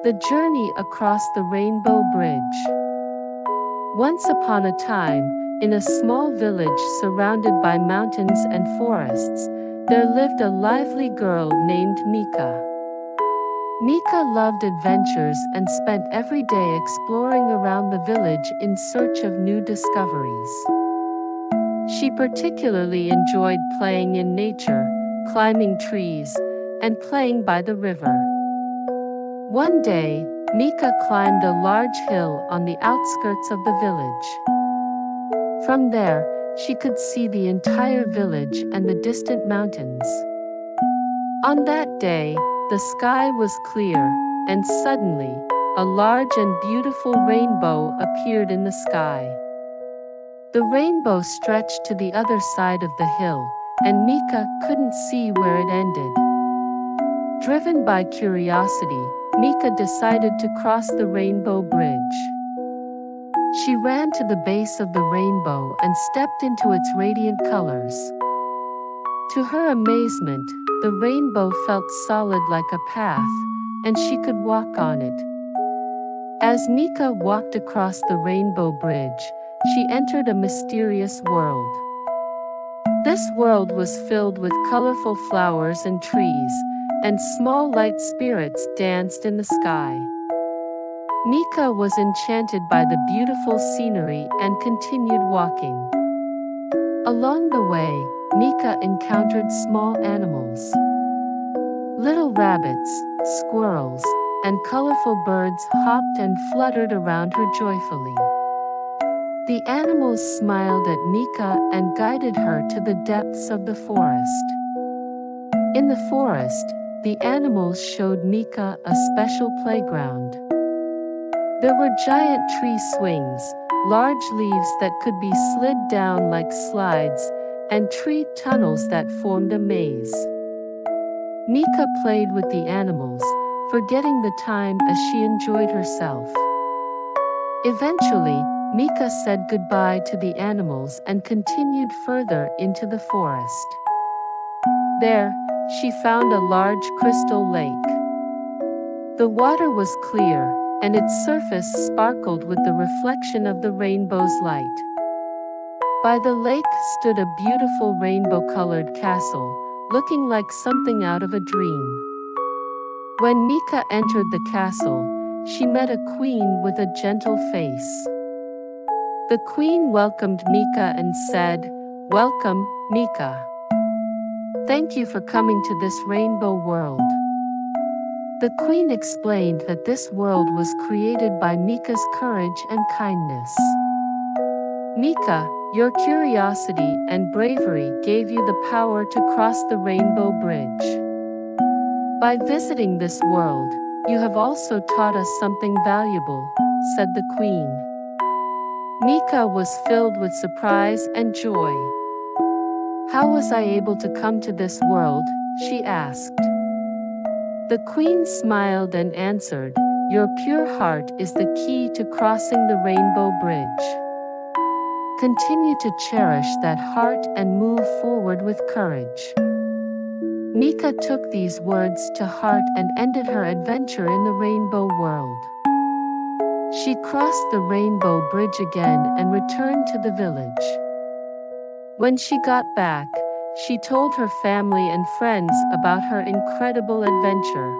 The Journey Across the Rainbow Bridge. Once upon a time, in a small village surrounded by mountains and forests, there lived a lively girl named Mika. Mika loved adventures and spent every day exploring around the village in search of new discoveries. She particularly enjoyed playing in nature, climbing trees, and playing by the river. One day, Mika climbed a large hill on the outskirts of the village. From there, she could see the entire village and the distant mountains. On that day, the sky was clear, and suddenly, a large and beautiful rainbow appeared in the sky. The rainbow stretched to the other side of the hill, and Mika couldn't see where it ended. Driven by curiosity, Mika decided to cross the rainbow bridge. She ran to the base of the rainbow and stepped into its radiant colors. To her amazement, the rainbow felt solid like a path, and she could walk on it. As Mika walked across the rainbow bridge, she entered a mysterious world. This world was filled with colorful flowers and trees, and small light spirits danced in the sky. Mika was enchanted by the beautiful scenery and continued walking. Along the way, Mika encountered small animals. Little rabbits, squirrels, and colorful birds hopped and fluttered around her joyfully. The animals smiled at Mika and guided her to the depths of the forest. In the forest, the animals showed Mika a special playground. There were giant tree swings, large leaves that could be slid down like slides, and tree tunnels that formed a maze. Mika played with the animals, forgetting the time as she enjoyed herself. Eventually, Mika said goodbye to the animals and continued further into the forest. There, she found a large crystal lake. The water was clear, and its surface sparkled with the reflection of the rainbow's light. By the lake stood a beautiful rainbow-colored castle, looking like something out of a dream. When Mika entered the castle, she met a queen with a gentle face. The queen welcomed Mika and said, "Welcome, Mika. Thank you for coming to this rainbow world." The queen explained that this world was created by Mika's courage and kindness. "Mika, your curiosity and bravery gave you the power to cross the rainbow bridge. By visiting this world, you have also taught us something valuable," said the queen. Mika was filled with surprise and joy. "How was I able to come to this world?" she asked. The queen smiled and answered, "Your pure heart is the key to crossing the rainbow bridge. Continue to cherish that heart and move forward with courage." Mika took these words to heart and ended her adventure in the rainbow world. She crossed the rainbow bridge again and returned to the village. When she got back, she told her family and friends about her incredible adventure.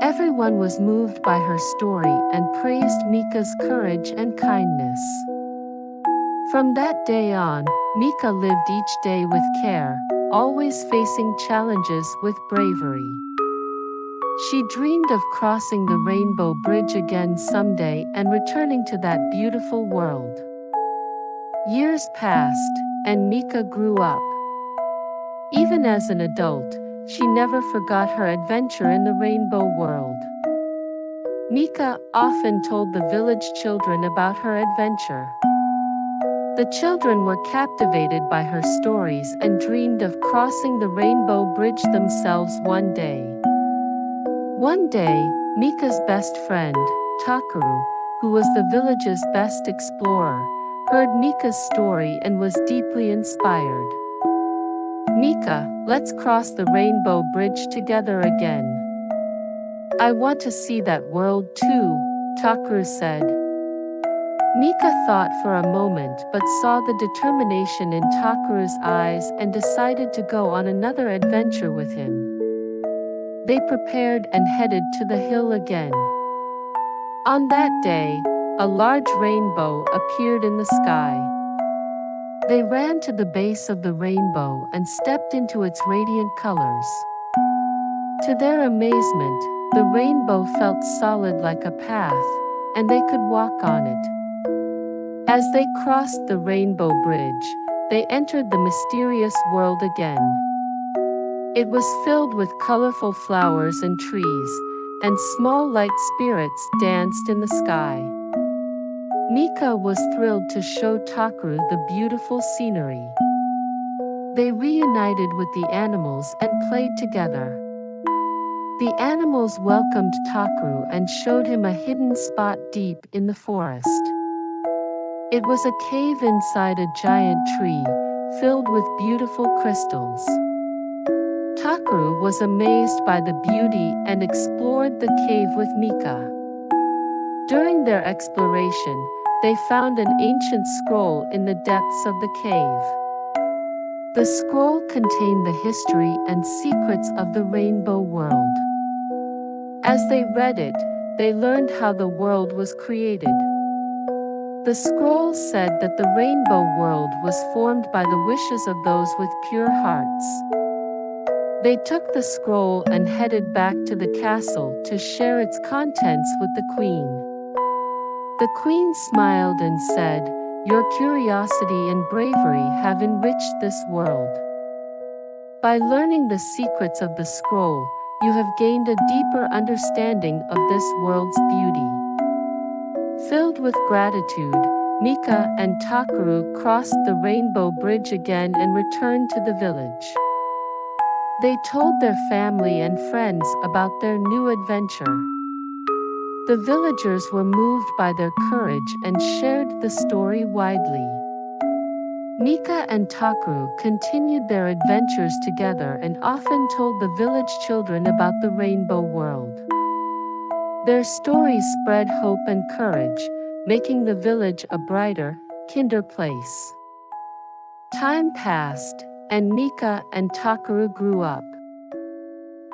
Everyone was moved by her story and praised Mika's courage and kindness. From that day on, Mika lived each day with care, always facing challenges with bravery. She dreamed of crossing the rainbow bridge again someday and returning to that beautiful world. Years passed, and Mika grew up. Even as an adult, she never forgot her adventure in the rainbow world. Mika often told the village children about her adventure. The children were captivated by her stories and dreamed of crossing the rainbow bridge themselves one day. One day, Mika's best friend, Takaru, who was the village's best explorer, heard Mika's story and was deeply inspired. "Mika, let's cross the rainbow bridge together again." I want to see that world too, Takaru said. Mika thought for a moment but saw the determination in Takaru's eyes and decided to go on another adventure with him. They prepared and headed to the hill again. On that day, a large rainbow appeared in the sky. They ran to the base of the rainbow and stepped into its radiant colors. To their amazement, the rainbow felt solid like a path, and they could walk on it. As they crossed the rainbow bridge, they entered the mysterious world again. It was filled with colorful flowers and trees, and small light spirits danced in the sky. Mika was thrilled to show Takaru the beautiful scenery. They reunited with the animals and played together. The animals welcomed Takaru and showed him a hidden spot deep in the forest. It was a cave inside a giant tree, filled with beautiful crystals. Takaru was amazed by the beauty and explored the cave with Mika. During their exploration, they found an ancient scroll in the depths of the cave. The scroll contained the history and secrets of the rainbow world. As they read it, they learned how the world was created. The scroll said that the rainbow world was formed by the wishes of those with pure hearts. They took the scroll and headed back to the castle to share its contents with the queen. The queen smiled and said, "Your curiosity and bravery have enriched this world. By learning the secrets of the scroll, you have gained a deeper understanding of this world's beauty." Filled with gratitude, Mika and Takaru crossed the rainbow bridge again and returned to the village. They told their family and friends about their new adventure. The villagers were moved by their courage and shared the story widely. Mika and Takaru continued their adventures together and often told the village children about the rainbow world. Their stories spread hope and courage, making the village a brighter, kinder place. Time passed, and Mika and Takaru grew up.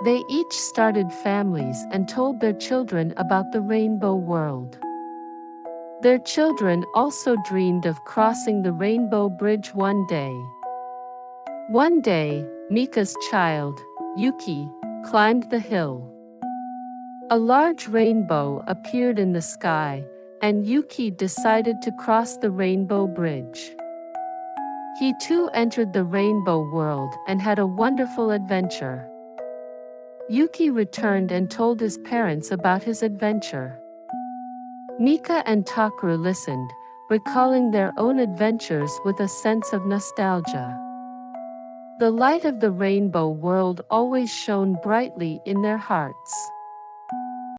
They each started families and told their children about the rainbow world. Their children also dreamed of crossing the rainbow bridge one day. One day, Mika's child, Yuki, climbed the hill. A large rainbow appeared in the sky, and Yuki decided to cross the rainbow bridge. He too entered the rainbow world and had a wonderful adventure. Yuki returned and told his parents about his adventure. Mika and Takaru listened, recalling their own adventures with a sense of nostalgia. The light of the rainbow world always shone brightly in their hearts.